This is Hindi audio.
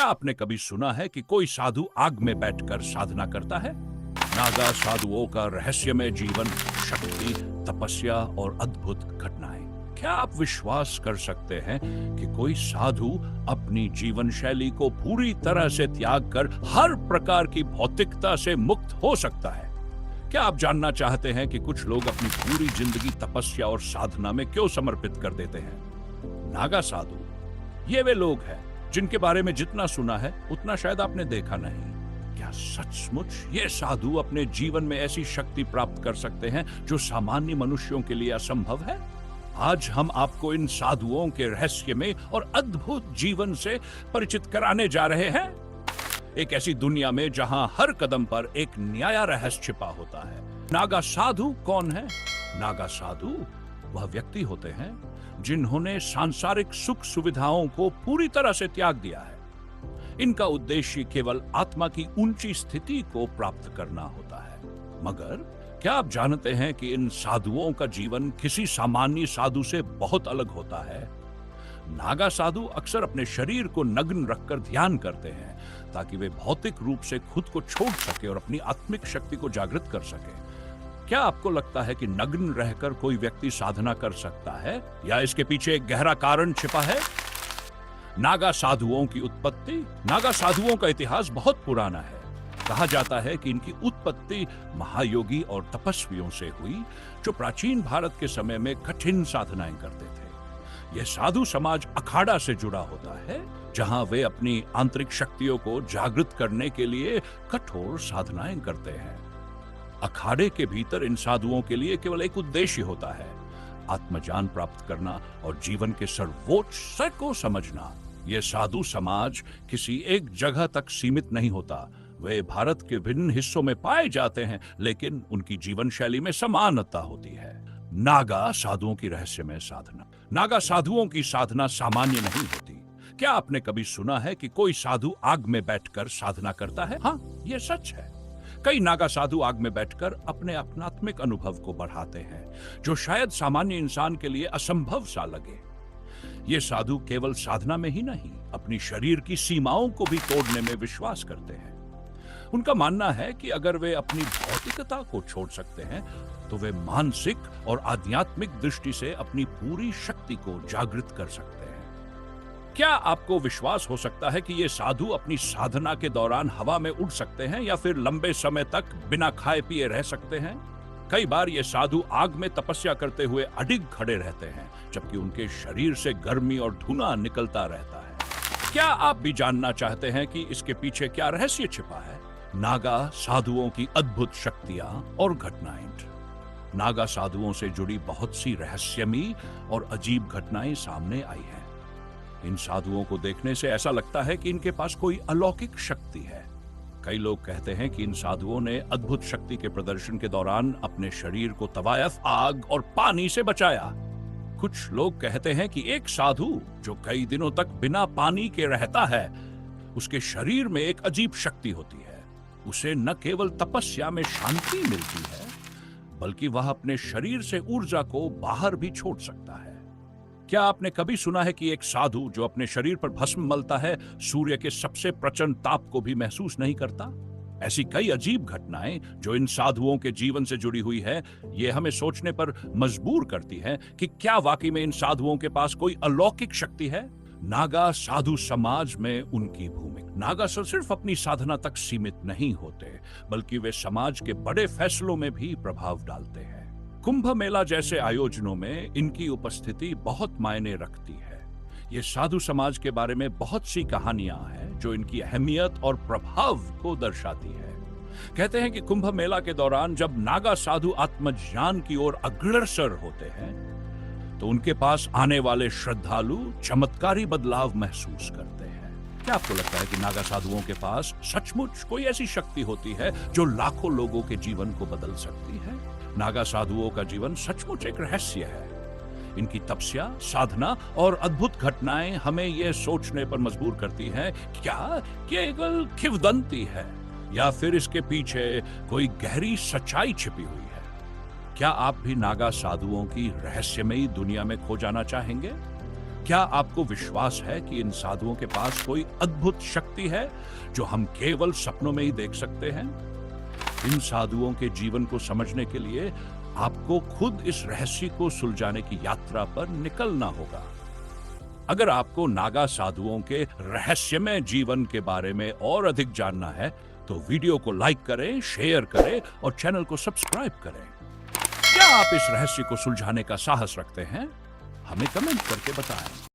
क्या आपने कभी सुना है कि कोई साधु आग में बैठकर साधना करता है? नागा साधुओं का रहस्यमय जीवन, शक्ति, तपस्या और अद्भुत घटनाएं। क्या आप विश्वास कर सकते हैं कि कोई साधु अपनी जीवन शैली को पूरी तरह से त्याग कर हर प्रकार की भौतिकता से मुक्त हो सकता है? क्या आप जानना चाहते हैं कि कुछ लोग अपनी पूरी जिंदगी तपस्या और साधना में क्यों समर्पित कर देते हैं? नागा साधु ये वे लोग हैं जिनके बारे में जितना सुना है उतना शायद आपने देखा नहीं। क्या सचमुच ये साधु अपने जीवन में ऐसी शक्ति प्राप्त कर सकते हैं जो सामान्य मनुष्यों के लिए असंभव है? आज हम आपको इन साधुओं के रहस्य में और अद्भुत जीवन से परिचित कराने जा रहे हैं। एक ऐसी दुनिया में जहां हर कदम पर एक न्याय रहस्य छिपा होता है। नागा साधु कौन है? नागा साधु वह व्यक्ति होते हैं जिन्होंने सांसारिक सुख सुविधाओं को पूरी तरह से त्याग दिया है। इनका उद्देश्य केवल आत्मा की ऊंची स्थिति को प्राप्त करना होता है। मगर क्या आप जानते हैं कि इन साधुओं का जीवन किसी सामान्य साधु से बहुत अलग होता है? नागा साधु अक्सर अपने शरीर को नग्न रखकर ध्यान करते हैं ताकि वे भौतिक रूप से खुद को छोड़ सके और अपनी आत्मिक शक्ति को जागृत कर सके। क्या आपको लगता है कि नग्न रहकर कोई व्यक्ति साधना कर सकता है या इसके पीछे एक गहरा कारण छिपा है? नागा साधुओं की उत्पत्ति। नागा साधुओं का इतिहास बहुत पुराना है। कहा जाता है कि इनकी उत्पत्ति महायोगी और तपस्वियों से हुई जो प्राचीन भारत के समय में कठिन साधनाएं करते थे। यह साधु समाज अखाड़ा से जुड़ा होता है जहां वे अपनी आंतरिक शक्तियों को जागृत करने के लिए कठोर साधनाएं करते हैं। अखाड़े के भीतर इन साधुओं के लिए केवल एक उद्देश्य होता है, आत्मज्ञान प्राप्त करना और जीवन के सर्वोच्च सत्य को समझना। यह साधु समाज किसी एक जगह तक सीमित नहीं होता। वे भारत के विभिन्न हिस्सों में पाए जाते हैं, लेकिन उनकी जीवन शैली में समानता होती है। नागा साधुओं की रहस्यमय साधना। नागा साधुओं की साधना सामान्य नहीं होती। क्या आपने कभी सुना है कि कोई साधु आग में बैठकर साधना करता है? हाँ, यह सच है। कई नागा साधु आग में बैठकर अपने आध्यात्मिक अनुभव को बढ़ाते हैं, जो शायद सामान्य इंसान के लिए असंभव सा लगे। ये साधु केवल साधना में ही नहीं, अपनी शरीर की सीमाओं को भी तोड़ने में विश्वास करते हैं। उनका मानना है कि अगर वे अपनी भौतिकता को छोड़ सकते हैं तो वे मानसिक और आध्यात्मिक दृष्टि से अपनी पूरी शक्ति को जागृत कर सकते हैं। क्या आपको विश्वास हो सकता है कि ये साधु अपनी साधना के दौरान हवा में उड़ सकते हैं या फिर लंबे समय तक बिना खाए पिए रह सकते हैं? कई बार ये साधु आग में तपस्या करते हुए अडिग खड़े रहते हैं, जबकि उनके शरीर से गर्मी और धुआं निकलता रहता है। क्या आप भी जानना चाहते हैं कि इसके पीछे क्या रहस्य छिपा है? नागा साधुओं की अद्भुत शक्तियां और घटनाएं। नागा साधुओं से जुड़ी बहुत सी रहस्यमयी और अजीब घटनाएं सामने आई हैं। इन साधुओं को देखने से ऐसा लगता है कि इनके पास कोई अलौकिक शक्ति है। कई लोग कहते हैं कि इन साधुओं ने अद्भुत शक्ति के प्रदर्शन के दौरान अपने शरीर को तवायफ, आग और पानी से बचाया। कुछ लोग कहते हैं कि एक साधु जो कई दिनों तक बिना पानी के रहता है, उसके शरीर में एक अजीब शक्ति होती है। उसे न केवल तपस्या में शांति मिलती है, बल्कि वह अपने शरीर से ऊर्जा को बाहर भी छोड़ सकता है। क्या आपने कभी सुना है कि एक साधु जो अपने शरीर पर भस्म मलता है, सूर्य के सबसे प्रचंड ताप को भी महसूस नहीं करता? ऐसी कई अजीब घटनाएं जो इन साधुओं के जीवन से जुड़ी हुई है, ये हमें सोचने पर मजबूर करती है कि क्या वाकई में इन साधुओं के पास कोई अलौकिक शक्ति है? नागा साधु समाज में उनकी भूमिका। नागा सिर्फ अपनी साधना तक सीमित नहीं होते, बल्कि वे समाज के बड़े फैसलों में भी प्रभाव डालते हैं। कुंभ मेला जैसे आयोजनों में इनकी उपस्थिति बहुत मायने रखती है। ये साधु समाज के बारे में बहुत सी कहानियां हैं जो इनकी अहमियत और प्रभाव को दर्शाती है। कहते हैं कि कुंभ मेला के दौरान जब नागा साधु आत्मज्ञान की ओर अग्रसर होते हैं तो उनके पास आने वाले श्रद्धालु चमत्कारी बदलाव महसूस करते हैं। क्या आपको लगता है कि नागा साधुओं के पास सचमुच कोई ऐसी शक्ति होती है जो लाखों लोगों के जीवन को बदल सकती है? नागा साधुओं का जीवन सचमुच एक रहस्य है। इनकी तपस्या, साधना और अद्भुत घटनाएं हमें यह सोचने पर मजबूर करती हैं, क्या केवल किंवदंती है या फिर इसके पीछे कोई गहरी सच्चाई छिपी हुई है? क्या आप भी नागा साधुओं की रहस्यमयी दुनिया में खो जाना चाहेंगे? क्या आपको विश्वास है कि इन साधुओं के पास कोई अद्भुत शक्ति है जो हम केवल सपनों में ही देख सकते हैं? इन साधुओं के जीवन को समझने के लिए आपको खुद इस रहस्य को सुलझाने की यात्रा पर निकलना होगा। अगर आपको नागा साधुओं के रहस्यमय जीवन के बारे में और अधिक जानना है तो वीडियो को लाइक करें, शेयर करें और चैनल को सब्सक्राइब करें। क्या आप इस रहस्य को सुलझाने का साहस रखते हैं? हमें कमेंट करके बताएं।